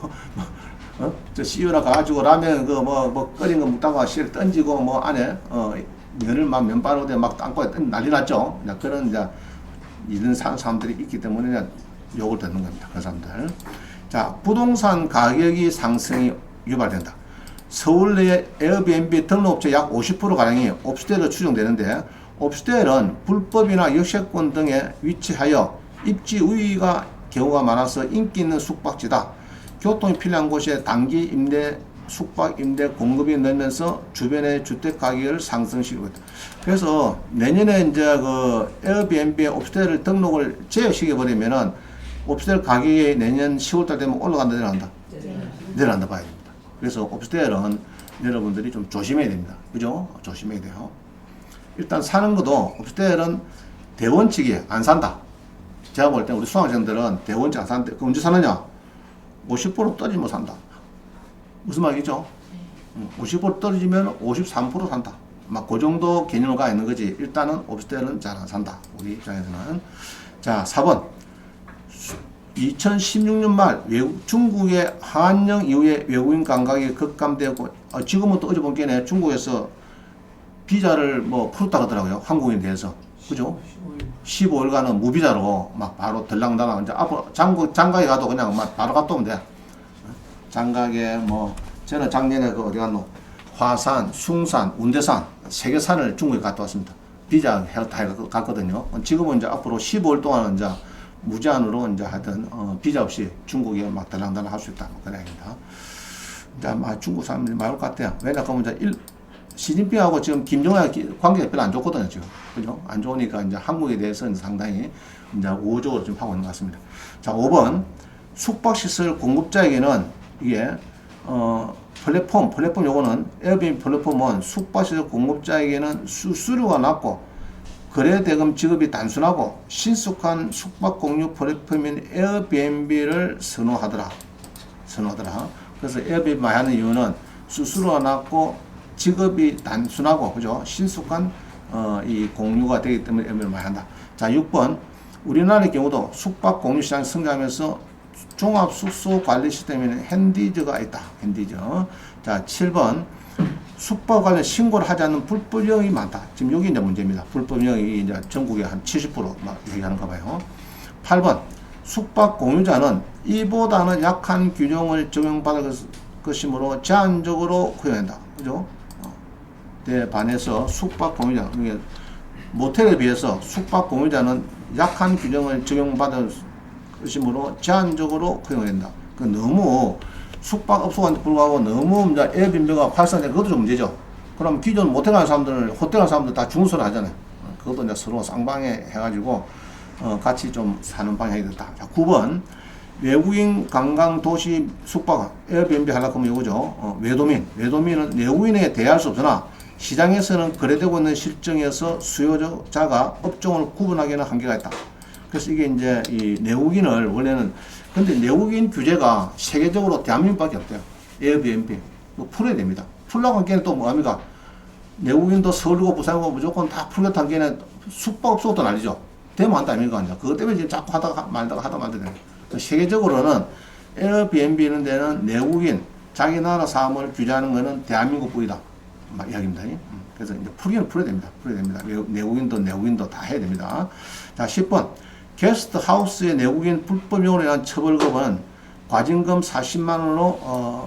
저 CU나 가가지고 라면 그 뭐 끓인 거 먹다가 실 던지고 뭐 안에 면을 막 면바르고 막 땅콩에 난리 났죠. 그런 이제 이런 사람들이 있기 때문에 욕을 듣는 겁니다. 그 사람들. 자, 부동산 가격이 상승이 유발된다. 서울 내 에어비앤비 등록업체 약 50%가량이 옵스텔로 추정되는데 옵스텔은 불법이나 역세권 등에 위치하여 입지 우위가 경우가 많아서 인기 있는 숙박지다. 교통이 필요한 곳에 단기 임대, 숙박 임대 공급이 늘면서 주변의 주택 가격을 상승시키고 있다. 그래서 내년에 이제 그 에어비앤비 옵스텔을 등록을 제외시켜버리면은 옵스텔 가격이 내년 10월달 되면 올라간다 내려간다? 내려간다 봐야 됩니다. 그래서 옵스텔은 여러분들이 좀 조심해야 됩니다. 그죠? 조심해야 돼요. 일단 사는 것도 옵스텔은 대원칙이 안 산다. 제가 볼 때 우리 수강생들은 대원칙 안 사는데 그 언제 사느냐? 50% 떨어지면 산다. 무슨 말이죠? 50% 떨어지면 53% 산다. 막 그 정도 개념가 있는 거지. 일단은 옵스텔은 잘 안 산다. 우리 입장에서는. 자, 4번. 2016년 말 중국의 한영 이후에 외국인 관광이 급감되고 지금은 또 어제 본 게네 중국에서 비자를 뭐 풀었다 그러더라고요. 한국인에 대해서. 그죠? 15일간은 무비자로 막 바로 들랑달랑 이제 앞으로 장가에 가도 그냥 막 바로 갔다 오면 돼. 장가에 뭐 저는 작년에 그 어디 갔노? 화산, 숭산, 운대산 세 개 산을 중국에 갔다 왔습니다. 비자 다 갔거든요. 지금은 이제 앞으로 15일 동안은 이제 무제한으로 이제 하여튼 비자 없이 중국에 막 달랑달랑 할 수 있다. 그런 얘기입니다. 이제 막 중국 사람들이 많을 것 같아요. 왜냐하면 이제 시진핑하고 지금 김정은하고 관계가 별로 안 좋거든요. 지금 그죠? 안 좋으니까 이제 한국에 대해서는 상당히 이제 우호적으로 좀 하고 있는 것 같습니다. 자, 5번 숙박시설 공급자에게는 이게 플랫폼 요거는 에어비앤비 플랫폼은 숙박시설 공급자에게는 수수료가 낮고 거래대금 지급이 단순하고 신속한 숙박 공유 플랫폼인 에어비앤비를 선호하더라. 그래서 에어비앤비 많이 하는 이유는 수수료가 낮고 지급이 단순하고 그죠? 신속한 이 공유가 되기 때문에 에어비앤비를 많이 한다. 자, 6번 우리나라의 경우도 숙박 공유 시장이 성장하면서 종합 숙소 관리 시스템에는 핸디즈가 있다. 핸디즈. 자, 7번 숙박 관련 신고를 하지 않는 불법령이 많다. 지금 여기 이제 문제입니다. 불법령이 이제 전국에 한 70%막 얘기하는가 봐요. 8번 숙박 공유자는 이보다는 약한 규정을 적용받을 것이므로 제한적으로 허용한다. 그죠? 대 반해서 숙박 공유자, 모텔에 비해서 숙박 공유자는 약한 규정을 적용받을 것이므로 제한적으로 허용된다. 그 너무 숙박업소한테 불구하고 너무 이제 에어비앤비가 활성화된 그것도 좀 문제죠. 그럼 기존 모텔 가는 사람들은 호텔 가는 사람들 다 중소를 하잖아요. 그것도 이제 서로 쌍방에 해가지고 같이 좀 사는 방향이 됐다. 자, 9번 외국인 관광 도시 숙박 에어비앤비 하려고 하면 이거죠. 외도민은 내국인에 대할 수 없으나 시장에서는 거래되고 있는 실정에서 수요자가 업종을 구분하기에는 한계가 있다. 그래서 이게 이제 이 내국인을 원래는 근데 내국인 규제가 세계적으로 대한민국밖에 없대요. 에어비앤비 뭐 풀어야 됩니다. 풀라고 한 게는 또 뭐합니까? 내국인도 서울이고 부산이고 무조건 다 풀겠다는 게는 숙박업소도 난리죠. 되면 한다 아닙니까? 그것 때문에 지금 자꾸 하다 말다 되는 세계적으로는 에어비앤비는 데는 내국인 자기 나라 사람을 규제하는 거는 대한민국 뿌이다. 막 이야기입니다. 그래서 이제 풀어야 됩니다. 내국인도 다 해야 됩니다. 자, 10번. 게스트 하우스의 내국인 불법 이용에 대한 처벌금은 과징금 40만원으로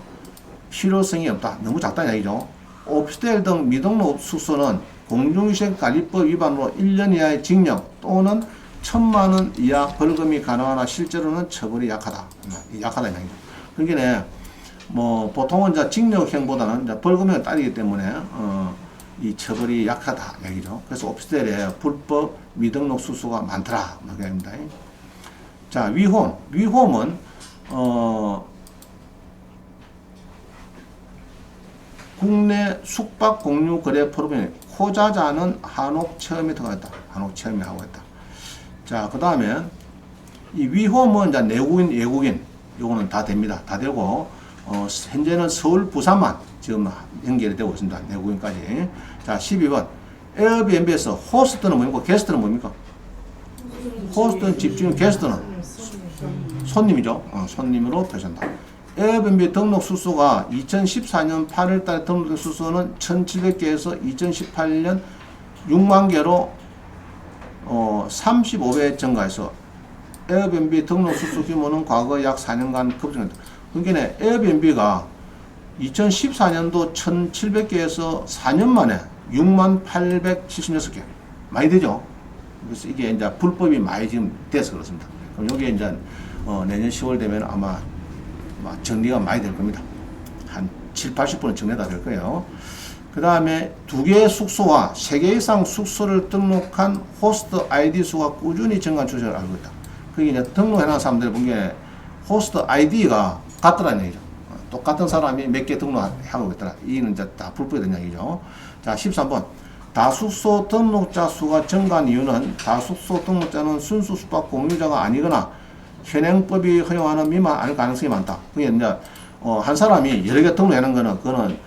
필요성이 없다. 너무 작다는 얘기죠. 오피스텔 등 미등록 숙소는 공중위생관리법 위반으로 1년 이하의 징역 또는 1,000만원 이하 벌금이 가능하나 실제로는 처벌이 약하다. 약하다 이 얘기죠. 그러니까 뭐 보통은 이제 징역형보다는 이제 벌금형을 따르기 때문에 이 처벌이 약하다 얘기죠. 그래서 오피스텔에 불법 미등록 숙소가 많더라 말입니다. 자, 위홈은 국내 숙박 공유 거래 프로그램 코자자는 한옥 체험에 들어갔다. 한옥 체험에 하고 있다. 자, 그 다음에 이 위홈은 이제 내국인, 외국인 요거는 다 됩니다. 다 되고 현재는 서울, 부산만 지금 연결이 되고 있습니다. 내국인까지. 자, 12번 에어비앤비에서 호스트는 뭡니까? 게스트는 뭡니까? 호스트는 집주인, 게스트는 손님이죠. 손님으로 표시한다. 에어비앤비 등록 수수가 2014년 8월달에 등록된 수수는 1,700개에서 2018년 6만 개로 35배 증가해서 에어비앤비 등록 수수 규모는 과거 약 4년간 급증했다. 그러니까 에어비앤비가 2014년도 1,700개에서 4년 만에 6만 876개 많이 되죠. 그래서 이게 이제 불법이 많이 지금 돼서 그렇습니다. 그럼 여기에 이제 내년 10월 되면 아마 정리가 많이 될 겁니다. 한 70~80%는 정리가 될 거예요. 그 다음에 2개의 숙소와 3개 이상 숙소를 등록한 호스트 아이디 수가 꾸준히 증가한 추세를 알고 있다. 그게 이제 등록해놓은 사람들 보기에 호스트 아이디가 같더라는 얘기죠. 똑같은 사람이 몇 개 등록하고 있더라. 이는 이제 다 불법이 된 얘기죠. 자, 13번. 다숙소 등록자 수가 증가한 이유는 다숙소 등록자는 순수 숙박 공유자가 아니거나 현행법이 허용하는 미만 아닐 가능성이 많다. 그게 이제 한 사람이 여러 개 등록하는 거는 그거는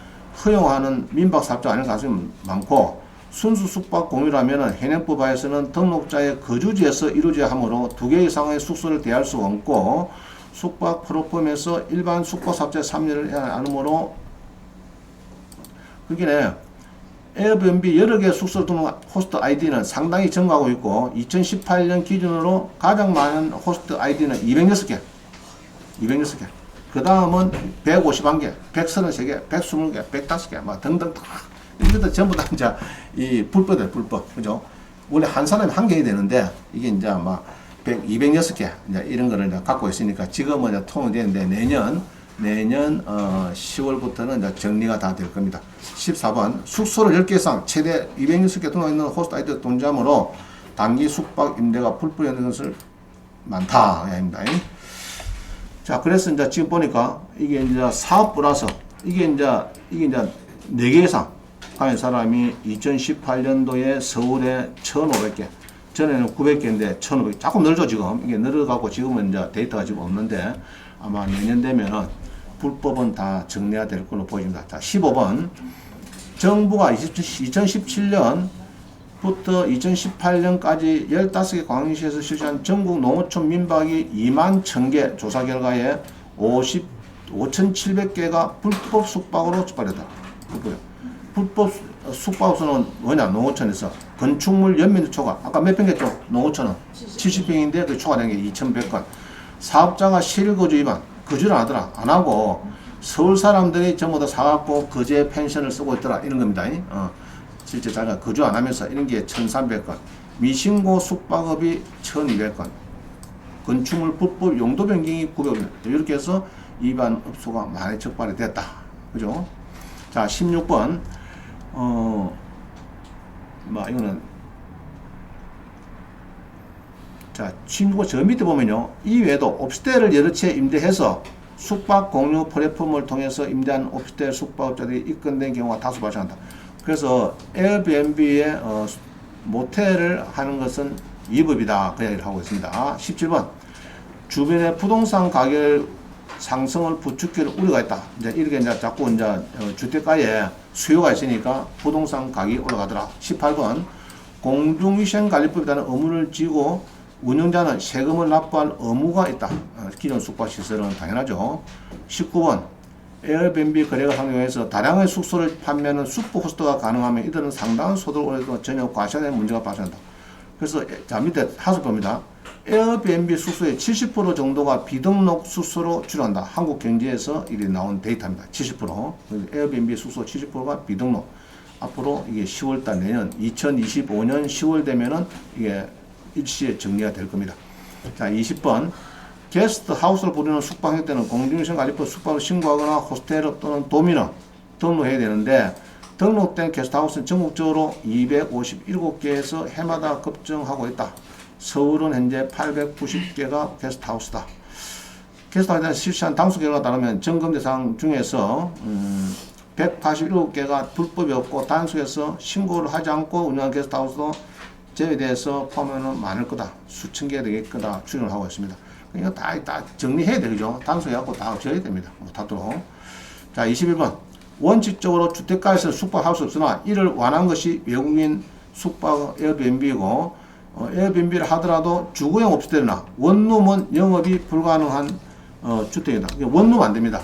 허용하는 민박 사업자 아닐 가능성이 많고 순수 숙박 공유라면은 현행법 하에서는 등록자의 거주지에서 이루어져야 하므로 2개 이상의 숙소를 대할 수가 없고 숙박 프로그램에서 일반 숙박 사업자의 참여를 해야 하므로 그게 에어비앤비 여러 개 숙소 등록 호스트 아이디는 상당히 증가하고 있고 2018년 기준으로 가장 많은 호스트 아이디는 206개. 그 다음은 151개, 133개, 120개, 105개, 막 등등 이것도 전부 다 이제 이 불법이에요, 불법. 그죠? 원래 한 사람이 한 개 해야 되는데 이게 이제 아마 206개 이제 이런 거를 이제 갖고 있으니까 지금은 이제 통일되는데 내년 10월부터는 이제 정리가 다 될 겁니다. 14번 숙소를 10개 이상 최대 260개 등록 있는 호스트 아이디 동점으로 단기 숙박 임대가 불법인 것을 많다. 입니다. 자, 그래서 이제 지금 보니까 이게 이제 사업부라서 이게 이제 4개 이상 가는 사람이 2018년도에 서울에 1,500개, 전에는 900개인데 1,500개, 조금 늘죠 지금. 이게 늘어가고 지금은 이제 데이터가 지금 없는데 아마 내년 되면은 불법은 다 정리가 될 걸로 보입니다. 자, 15번. 정부가 2017년부터 2018년까지 15개 광역시에서 실시한 전국 농어촌 민박이 2만 1,000개 조사 결과에 5,700개가 불법 숙박으로 처벌했다. 불법 숙박업소는 뭐냐? 농어촌에서 건축물 연면 초과. 아까 몇 평겠죠? 농어촌은 70평인데 그 초과된 게 2,100건. 사업자가 실거주 위반. 거주를 안 하더라. 안 하고 서울 사람들이 전부 다 사갖고 거제 펜션을 쓰고 있더라. 이런 겁니다. 실제 자기가 거주 안 하면서 이런 게 1,300건. 미신고 숙박업이 1,200건. 건축물 불법 용도 변경이 900건. 이렇게 해서 위반 업소가 많이 적발이 됐다. 그죠? 자, 16번. 이거는 자, 친구 저 밑에 보면요. 이외에도 오피스텔을 여러 채 임대해서 숙박 공유 플랫폼을 통해서 임대한 오피스텔 숙박업자들이 입건된 경우가 다수 발생한다. 그래서 에어비앤비에 모텔을 하는 것은 위법이다. 그 이야기를 하고 있습니다. 17번. 주변의 부동산 가격 상승을 부추길 우려가 있다. 이제 이렇게 이제 자꾸 이제 주택가에 수요가 있으니까 부동산 가격이 올라가더라. 18번. 공중위생관리법에 따른 의무를 지고 운영자는 세금을 납부할 의무가 있다. 기존 숙박시설은 당연하죠. 19번. 에어비앤비 거래가 상용해서 다량의 숙소를 판매하는 슈퍼호스트가 가능하면 이들은 상당한 소득을 올려도 전혀 과시하는 문제가 발생한다. 그래서 자 밑에 하수법입니다. 에어비앤비 숙소의 70% 정도가 비등록 숙소로 줄어간다. 한국경제에서 이게 나온 데이터입니다. 70%. 에어비앤비 숙소 70%가 비등록. 앞으로 이게 10월달 내년 2025년 10월 되면은 이게 일시에 정리가 될 겁니다. 자, 20번. 게스트 하우스를 부르는 숙박할 때는 공중위생관리법 숙박을 신고하거나 호스텔 또는 도민원 등록해야 되는데 등록된 게스트하우스는 전국적으로 257개에서 해마다 급증하고 있다. 서울은 현재 890개가 게스트하우스다. 게스트하우스에 실시한 당수 결과에 따르면 점검 대상 중에서 187개가 불법이 없고 단속에서 신고를 하지 않고 운영한 게스트하우스도 제외돼서 포함하면 많을 거다. 수천 개 되겠거다. 추정을 하고 있습니다. 이거 다 정리해야 되죠. 단속해갖고 다 지어야 됩니다. 못하도록. 자, 21번. 원칙적으로 주택가에서 숙박할 수 없으나 이를 완화한 것이 외국인 숙박 에어비앤비이고 에어비앤비를 하더라도 주거용 오피스텔이나 원룸은 영업이 불가능한 주택이다. 원룸 안 됩니다.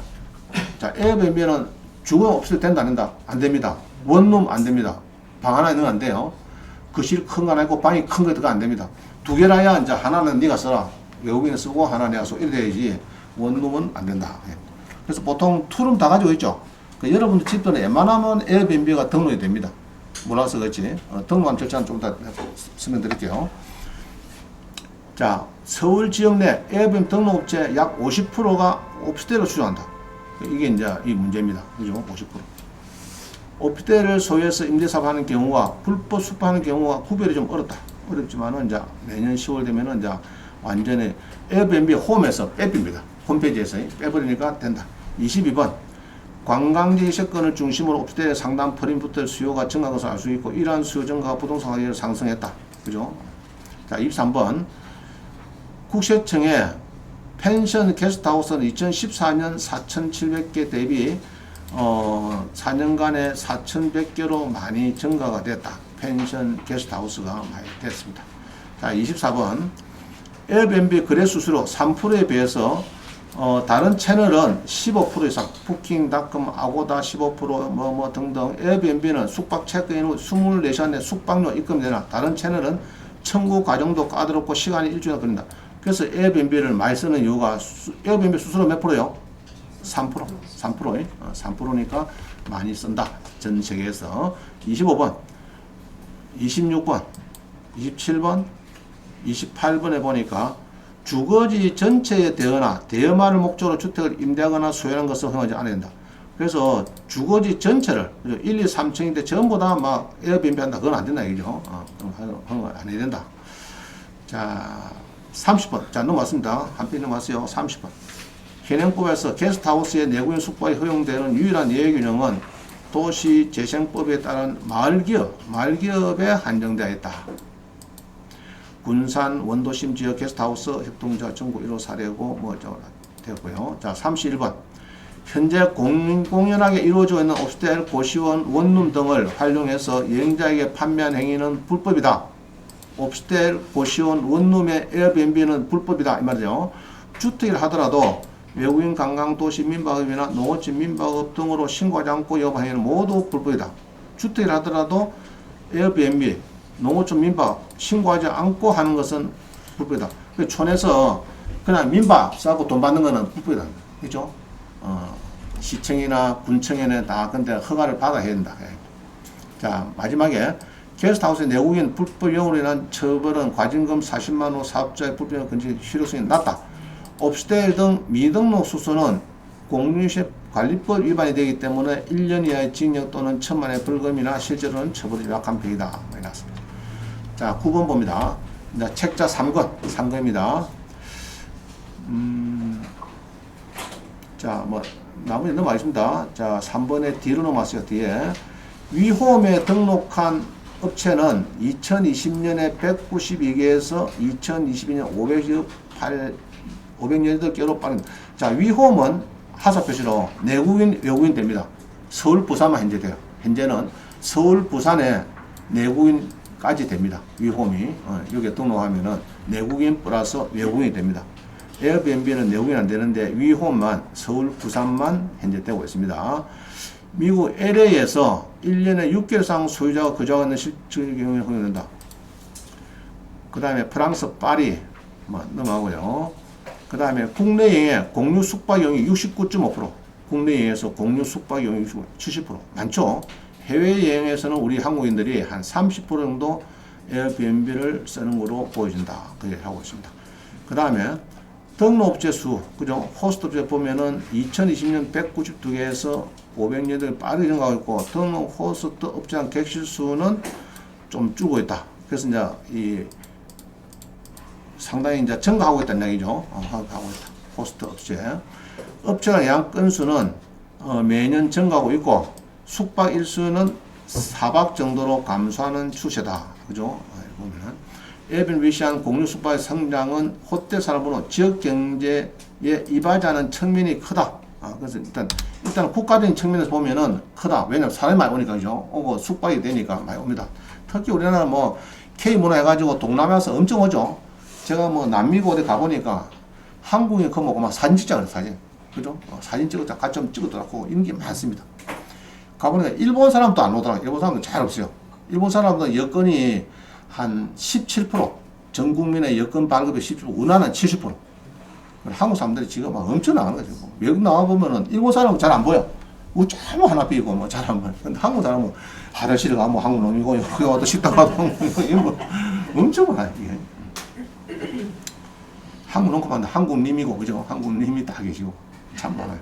자, 에어비앤비는 주거용 오피스텔 된다 안 된다? 안 됩니다. 원룸 안 됩니다. 방 하나 있는 안 돼요. 거실 큰 거 하나 있고 방이 큰 거 들어가 안 됩니다. 두 개라야 이제 하나는 네가 써라. 외국인은 쓰고 하나 내가 써. 이래 돼야지. 원룸은 안 된다. 그래서 보통 투룸 다 가지고 있죠. 여러분들 집들은 웬만하면 에어비앤비가 등록이 됩니다. 몰라서 그렇지. 등록한 절차는 좀 이따 설명드릴게요. 자, 서울 지역 내 에어비앤비 등록업체 약 50%가 오피스텔을 추정한다. 이게 이제 이 문제입니다. 그죠? 50%. 오피스텔을 소유해서 임대사업하는 경우와 불법 숙박하는 경우와 구별이 좀 어렵지만은 이제 내년 10월 되면은 이제 완전히 에어비앤비 홈에서 앱입니다. 홈페이지에서 빼버리니까 된다. 22번. 관광지 세건을 중심으로 오피스텔의 상당 프리미엄 수요가 증가한 것을 알 수 있고 이러한 수요 증가가 부동산 가격을 상승했다. 그죠? 자, 23번. 국세청의 펜션 게스트하우스는 2014년 4,700개 대비 4년간에 4,100개로 많이 증가가 됐다. 펜션 게스트하우스가 많이 됐습니다. 자, 24번. 에어비앤비 거래 수수료 3%에 비해서 다른 채널은 15% 이상, 부킹닷컴, 아고다 15% 등등. 에어비앤비는 숙박 체크인 후 24시간 내 숙박료 입금되나 다른 채널은 청구 과정도 까다롭고 시간이 일주일 걸린다. 그래서 에어비앤비를 많이 쓰는 이유가 에어비앤비 수수료 몇 프로요? 3%. 3%니까 많이 쓴다. 전 세계에서. 25번, 26번, 27번, 28번에 보니까 주거지 전체에 대여나 대여만을 목적으로 주택을 임대하거나 소유하는 것을 허용하지 않아야 된다. 그래서 주거지 전체를 1, 2, 3층인데 전부 다 막 에어비앤비 한다. 그건 안 된다. 이죠. 허용 안 해야 된다. 자, 30번. 자, 넘어왔습니다. 한 페이지 넘어왔어요. 30번. 현행법에서 게스트하우스의 내구인 숙박이 허용되는 유일한 예외규정은 도시재생법에 따른 마을기업에 한정되어 있다. 군산 원도심 지역 게스트하우스 협동조합 전국 1호 사례고 되었고요. 자, 31번. 현재 공연하게 이루어지고 있는 오피스텔, 고시원, 원룸 등을 활용해서 여행자에게 판매한 행위는 불법이다. 오피스텔, 고시원, 원룸의 에어비앤비는 불법이다. 이 말이죠. 주택을 하더라도 외국인 관광도시 민박업이나 농어촌 민박업 등으로 신고하지 않고 영업하는 행위는 모두 불법이다. 주택을 하더라도 에어비앤비, 농어촌 민박 신고하지 않고 하는 것은 불법이다. 촌에서 그냥 민박 싸고 돈 받는 것은 불법이다. 그죠? 시청이나 군청에는 다 근데 허가를 받아야 된다. 자, 마지막에 게스트하우스의 내국인 불법 영업으로 인한 처벌은 과징금 40만 원, 사업자의 불법 건지 실효성이 낮다. 오피스텔 등 미등록 숙소는 공유시의 관리법 위반이 되기 때문에 1년 이하의 징역 또는 1,000만 원의 벌금이나 실제로는 처벌이 약한 폐기다. 나왔습니다. 자, 9번 봅니다. 이제 책자 3권입니다. 자, 뭐 나머지 넘어가겠습니다. 자, 3번에 뒤로 넘어왔어요. 뒤에 위홈에 등록한 업체는 2020년에 192개에서 2022년 508개로 빠른. 자, 위홈은 하사 표시로 내국인, 외국인 됩니다. 서울, 부산만 현재 돼요. 현재는 서울, 부산에 내국인까지 됩니다. 위홈이 여기에 등록하면은 내국인 플러스 외국인이 됩니다. 에어비앤비는 내국인 안 되는데 위홈만 서울, 부산만 현재 되고 있습니다. 미국 LA에서 1년에 6개월 이상 소유자가 거주하고 있는 실질 경우에 허용된다. 그 다음에 프랑스 파리 넘어가고요. 그 다음에 국내여행의 공유 숙박용이 69.5%, 국내여행에서 공유 숙박용이 70%. 많죠. 해외여행에서는 우리 한국인들이 한 30% 정도 에어비앤비를 쓰는 걸로 보여진다. 그렇게 하고 있습니다. 그 다음에 등록업체 수, 그죠? 호스트업체 보면은 2020년 192개에서 500년을 빠르게 증가하고 있고, 등록 호스트 업체한 객실 수는 좀 줄고 있다. 그래서 이제 상당히 이제 증가하고 있다는 얘기죠. 하고 있다. 호스트 업체. 업체가 예약 건수는 매년 증가하고 있고, 숙박 일수는 4박 정도로 감소하는 추세다. 그죠? 보면은. 에어비앤비 시한 공유 숙박의 성장은 호텔 산업으로 지역 경제에 이바지하는 측면이 크다. 그래서 일단 국가적인 측면에서 보면은 크다. 왜냐면 사람이 많이 오니까, 그죠? 오고 숙박이 되니까 많이 옵니다. 특히 우리나라 뭐 K문화 해가지고 동남아에서 엄청 오죠. 제가 뭐 남미고 어디 가보니까 한국인 그 먹고 막 사진 찍잖아요, 사진. 그죠? 사진 찍었다, 같이 좀 찍었더라고. 이런 게 많습니다. 가보니까 일본 사람도 안 오더라고요. 일본 사람도 잘 없어요. 일본 사람도 여건이 한 17%, 전 국민의 여권 발급의 17%, 은하는 70%. 한국 사람들이 지금 막 엄청 나가는 거죠. 외국 나와보면은 일본 사람은 잘 안 보여. 뭐 조금 하나 삐고 뭐 잘 안 보여. 근데 한국 사람은 화장실에 가면 한국 놈이고, 여기 와도 식당 가도 한국 놈이고, 뭐 엄청 많아요. 이게. 한국 놈고 봤는데 한국님이고, 그죠? 한국님이 다 계시고. 참 많아요.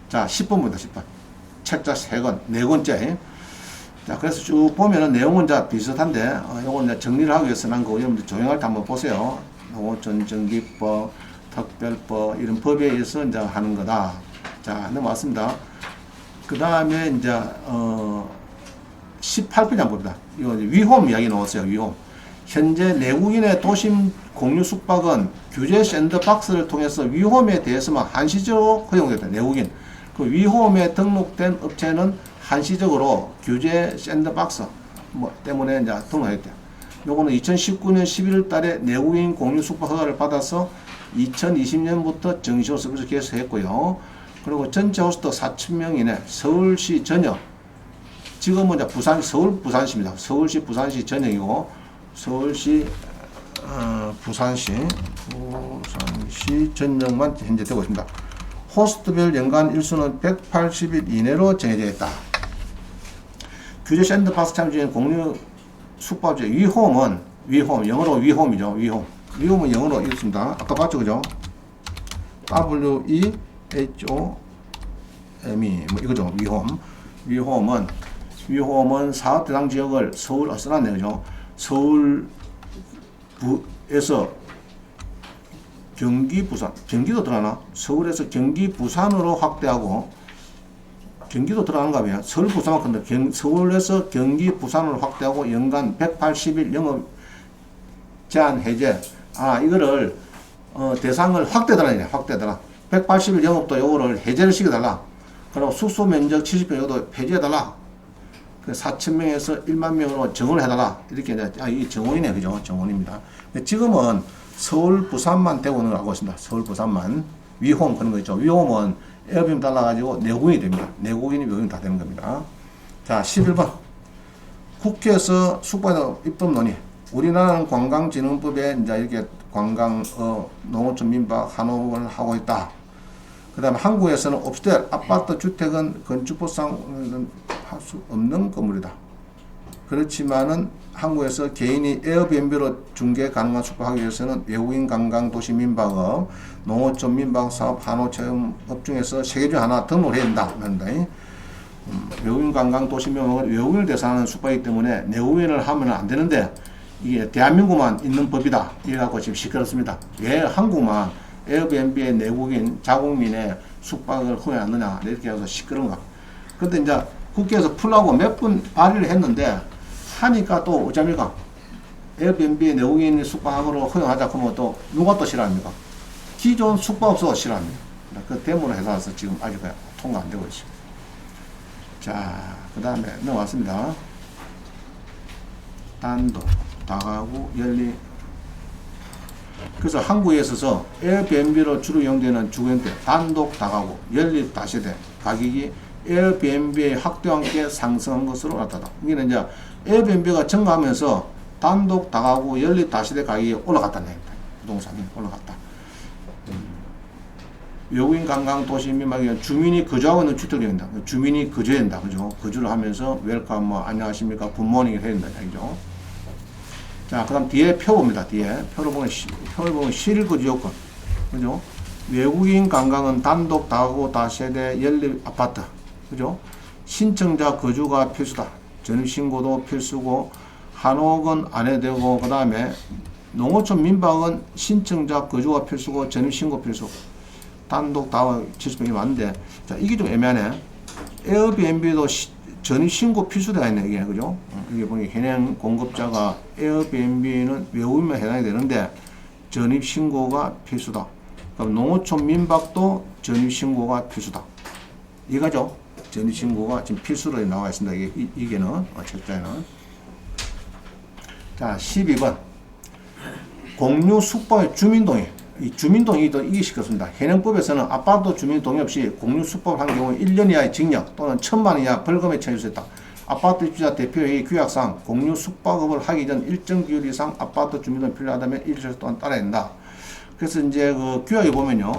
자, 10번입니다, 10번. 책자 3권, 4권째. 자, 그래서 쭉 보면은 내용은 자 비슷한데, 요건 이제 정리를 하기 위해서 난 거, 여러분들 조용할 때 한번 보세요. 전정기법, 특별법, 이런 법에 의해서 이제 하는 거다. 자, 넘어왔습니다. 그 다음에 이제, 18페이지 한번 봅니다. 이거 위홈 이야기 나왔어요, 위홈. 현재 내국인의 도심 공유 숙박은 규제 샌드박스를 통해서 위홈에 대해서만 한시적으로 허용됐다. 내국인. 그 위홈에 등록된 업체는 한시적으로 규제 샌드박스 때문에 이제 등록했대요. 요거는 2019년 11월 달에 내국인 공유 숙박 허가를 받아서 2020년부터 정식으로 서비스 개설했고요. 그리고 전체 호스트 4,000명 이내 서울시 전역. 지금은 이제 서울 부산시입니다. 서울시 부산시 전역이고, 서울시 부산시 전역만 현재 되고 있습니다. 호스트별 연간 일수는 180일 이내로 정해져 있다. 규제 샌드박스 참여 중인 공유 숙박업체 위홈은 영어로 위홈이죠. 위홈은 영어로 읽습니다. 아까 봤죠, 그죠? WEHOME 뭐 이거죠. 위홈은 사업 대상 지역을 서울 써놨네요, 그죠? 서울에서 경기, 부산, 경기도 들어가나? 서울에서 경기, 부산으로 확대하고, 경기도 들어가는가 봐요. 서울, 부산만 근데 서울에서 경기, 부산으로 확대하고 연간 180일 영업 제한 해제. 이거를 대상을 확대더라. 180일 영업도 요거를 해제를 시켜달라. 그리고 숙소 면적 70평 이것도 폐지해달라. 4,000명에서 1만 명으로 정원을 해달라. 이렇게 이제 이 정원이네, 그죠? 정원입니다. 지금은 서울, 부산만 대구는 하고 있습니다. 서울, 부산만. 위홈 그런 거 있죠. 위홈은 에어비앤비 달라가지고 내국인이 됩니다. 내국인이 외국인 다 되는 겁니다. 자, 11번. 국회에서 숙박업 입법 논의. 우리나라는 관광진흥법에 이제 이렇게 관광, 농어촌, 민박, 한옥을 하고 있다. 그 다음에 한국에서는 옵스텔, 아파트, 주택은 건축법상 할 수 없는 건물이다. 그렇지만은 한국에서 개인이 에어비앤비로 중개 가능한 숙박하기 위해서는 외국인 관광 도시 민박업, 농어촌 민박 사업, 한호 체험업 중에서 세 개 중 하나 등록을 해야 된다. 외국인 관광 도시 민박은 외국인을 대상하는 숙박이기 때문에 내국인을 하면 안 되는데 이게 대한민국만 있는 법이다. 이래갖고 지금 시끄럽습니다. 왜 한국만 에어비앤비의 내국인 자국민의 숙박을 허용하느냐 이렇게 해서 시끄러운가. 그런데 이제 국회에서 풀라고 몇 번 발의를 했는데 하니까 또 어쩝니까? 에어비앤비 내국인 숙박으로 허용하자 그러면 또 누가 또 싫어합니까? 기존 숙박업소가 싫어합니다. 그 데모를 해서 지금 아직 통과 안 되고 있습니다. 자, 그 다음에 넘어왔습니다. 단독, 다가구, 연리. 그래서 한국에 있어서 에어비앤비로 주로 이용되는 주거형태 단독, 다가구, 연립 다세대 가격이 에어비앤비의 확대와 함께 상승한 것으로 나타났다. 이게 이제 에어비앤비가 증가하면서 단독, 다가구, 연립 다세대 가격이 올라갔다는 얘기입니다. 부동산이 올라갔다. 외국인 관광 도시 민박이 주민이 거주하고 있는 주택이 된다. 주민이 거주해야 된다. 그죠? 거주를 하면서 웰컴, 안녕하십니까, 굿모닝을 해야 된다. 그죠? 자, 그 다음 뒤에 표 봅니다. 뒤에 표를 보면 실거주 요건. 그죠? 외국인 관광은 단독, 다가구, 다세대, 연립 아파트. 그죠? 신청자 거주가 필수다. 전입신고도 필수고, 한옥은 안 해도 되고, 그 다음에 농어촌 민박은 신청자 거주가 필수고, 전입신고 필수. 단독, 다가구, 70평이 맞는데, 자, 이게 좀 애매하네. 에어비앤비도 전입신고 필수되어 있네, 이게. 그죠? 이게 보니 현행 공급자가 에어비앤비는 외국인만 해당이 되는데, 전입신고가 필수다. 그럼 농어촌 민박도 전입신고가 필수다. 이거죠? 전입신고가 지금 필수로 나와 있습니다. 이게는, 책자에는. 자, 12번. 공유 숙박의 주민동의. 이 주민동의도 이게 시켰습니다. 현행법에서는 아파트 주민동의 없이 공유 숙박을 한 경우 1년 이하의 징역 또는 1,000만 원 이하 벌금에 처해질 수 있다. 아파트 입주자 대표회의 규약상 공유 숙박업을 하기 전 일정 기율 이상 아파트 주민등이 필요하다면 일주일 동안 따라야 된다. 그래서 이제 그 규약에 보면요,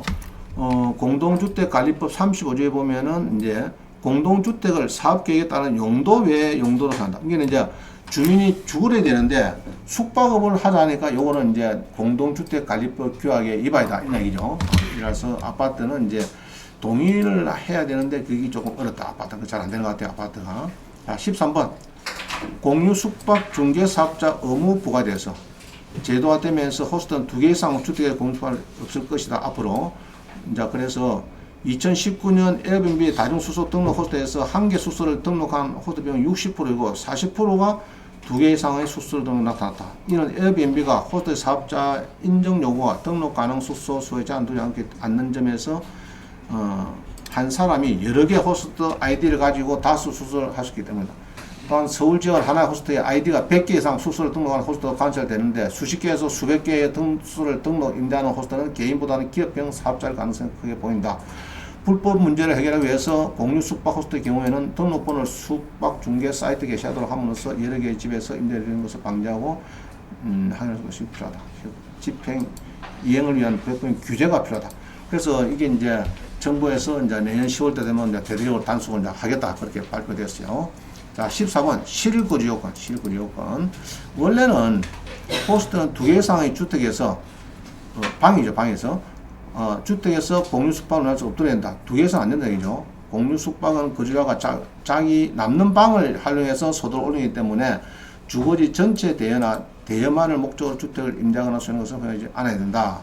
공동주택관리법 35조에 보면은 이제 공동주택을 사업계획에 따른 용도 외에 용도로 한다. 이게 이제 주민이 주거해야 되는데 숙박업을 하자니까 요거는 이제 공동주택관리법 규약에 위반이다 이 얘기죠. 그래서 아파트는 이제 동의를 해야 되는데 그게 조금 어렵다. 아파트가 잘 안 되는 것 같아요. 아파트가. 자, 13번 공유 숙박 중개 사업자 의무 부과돼서 제도화되면서 호스트는 2개 이상 주택의 공유숙박이 없을 것이다. 앞으로. 이제 그래서 2019년 에어비앤비 다중수소 등록 호스트에서 1개 숙소를 등록한 호스트 비용이 60%이고 40%가 2개 이상의 숙소를 등록 나타났다. 이는 에어비앤비가 호스트 사업자 인정 요구와 등록 가능 숙소 수에 제한 두지 않는 점에서 한 사람이 여러 개 호스트 아이디를 가지고 다수 숙소를 할 수 있기 때문이다. 또한 서울 지역 하나의 호스트의 아이디가 100개 이상 숙소를 등록하는 호스트가 관찰되는데 수십 개에서 수백 개의 숙소를 임대하는 호스트는 개인보다는 기업형 사업자일 가능성이 크게 보인다. 불법 문제를 해결하기 위해서 공유 숙박 호스트의 경우에는 등록번호를 숙박 중개 사이트 게시하도록 함으로써 여러 개의 집에서 임대를 드리는 것을 방지하고 하는 것이 필요하다. 집행 이행을 위한 법적인 규제가 필요하다. 그래서 이게 이제 정부에서 이제 내년 10월 때 되면 이제 대대적으로 단속을 이제 하겠다 그렇게 발표됐어요. 자, 14번 실거주 요건. 실거주 요건. 원래는 호스트는 2개 이상의 주택에서 방이죠. 방에서 주택에서 공유 숙박을 할 수 없도록 된다. 2개 이상 안 된다 얘기죠. 공유 숙박은 거주자가 자기 남는 방을 활용해서 소득을 올리기 때문에 주거지 전체 대여나 대여만을 목적으로 주택을 임대하거나 수행하는 것을 허용하지 않아야 된다.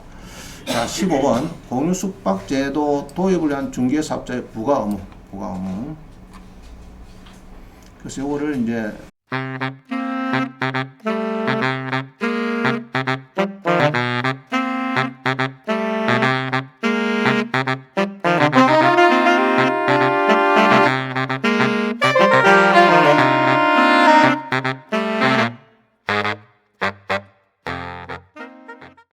자, 15번 공유 숙박 제도 도입을 위한 중개 사업자의 부가 의무. 부가 의무. 그래서 요거를 이제